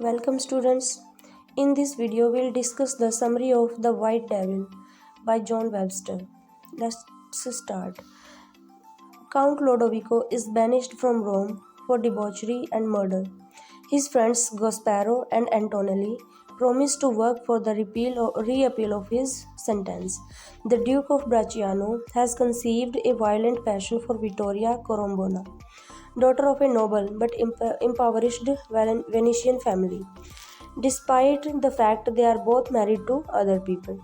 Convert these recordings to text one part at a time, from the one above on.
Welcome students. In this video we'll discuss the summary of The White Devil by John Webster. Let's start. Count Lodovico is banished from Rome for debauchery and murder. His friends Gasparo and Antonelli promise to work for the reappeal of his sentence. The Duke of Bracciano has conceived a violent passion for Vittoria Corombona, daughter of a noble but impoverished Venetian family, despite the fact they are both married to other people.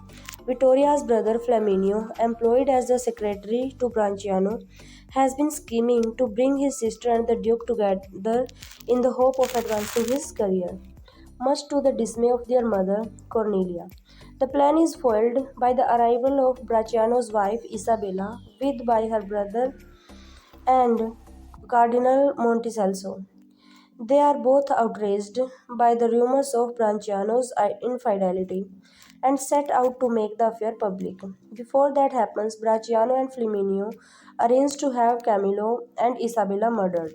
Vittoria's brother Flaminio, employed as the secretary to Bracciano, has been scheming to bring his sister and the Duke together in the hope of advancing his career, much to the dismay of their mother, Cornelia. The plan is foiled by the arrival of Bracciano's wife Isabella, with by her brother and Cardinal Monticelso. They are both outraged by the rumors of Bracciano's infidelity and set out to make the affair public. Before that happens, Bracciano and Flaminio arrange to have Camillo and Isabella murdered.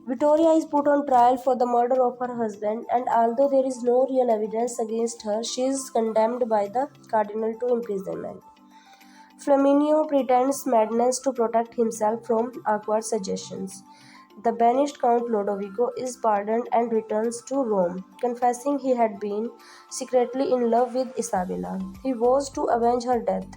Vittoria is put on trial for the murder of her husband, and although there is no real evidence against her, she is condemned by the cardinal to imprisonment. Flaminio pretends madness to protect himself from awkward suggestions. The banished Count Lodovico is pardoned and returns to Rome, confessing he had been secretly in love with Isabella. He vows to avenge her death.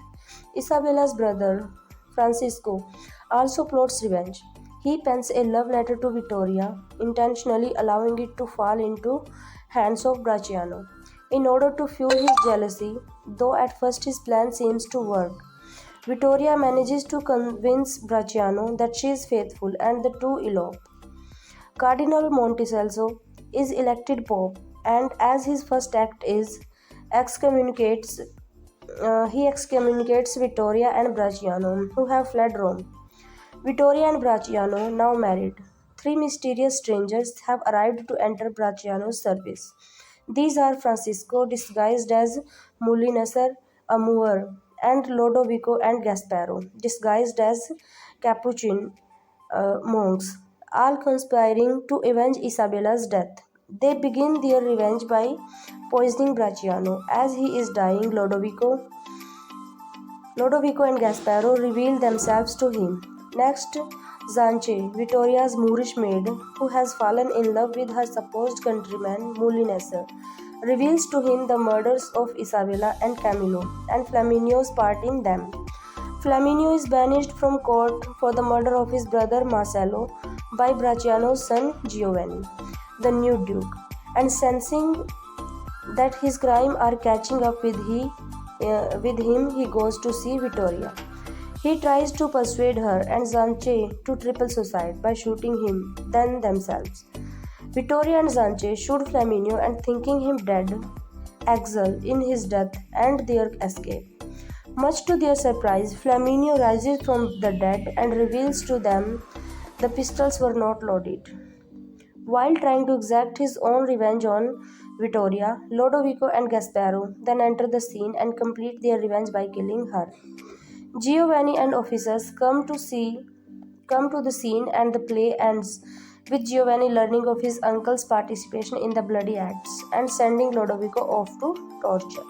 Isabella's brother, Francisco, also plots revenge. He pens a love letter to Vittoria, intentionally allowing it to fall into hands of Bracciano, in order to fuel his jealousy, though at first his plan seems to work. Vittoria manages to convince Bracciano that she is faithful and the two elope. Cardinal Monticelso is elected Pope, and as his first act is excommunicates he excommunicates Vittoria and Bracciano, who have fled Rome. Vittoria and Bracciano, now married. Three mysterious strangers have arrived to enter Bracciano's service. These are Francisco, disguised as Mulinesser, a Moor, and Lodovico and Gasparo, disguised as Capuchin monks, all conspiring to avenge Isabella's death. They begin their revenge by poisoning Bracciano. As he is dying, Lodovico and Gasparo reveal themselves to him. Next, Zanche, Vittoria's Moorish maid, who has fallen in love with her supposed countryman Mulinesser, reveals to him the murders of Isabella and Camillo and Flaminio's part in them. Flaminio is banished from court for the murder of his brother Marcello by Bracciano's son Giovanni, the new duke, and sensing that his crimes are catching up with him, he goes to see Vittoria. He tries to persuade her and Zanche to triple suicide by shooting him, then themselves. Vittoria and Zanche shoot Flaminio and, thinking him dead, exult in his death and their escape. Much to their surprise, Flaminio rises from the dead and reveals to them the pistols were not loaded. While trying to exact his own revenge on Vittoria, Lodovico and Gasparo then enter the scene and complete their revenge by killing her. Giovanni and officers come to the scene, and the play ends with Giovanni learning of his uncle's participation in the bloody acts and sending Lodovico off to torture.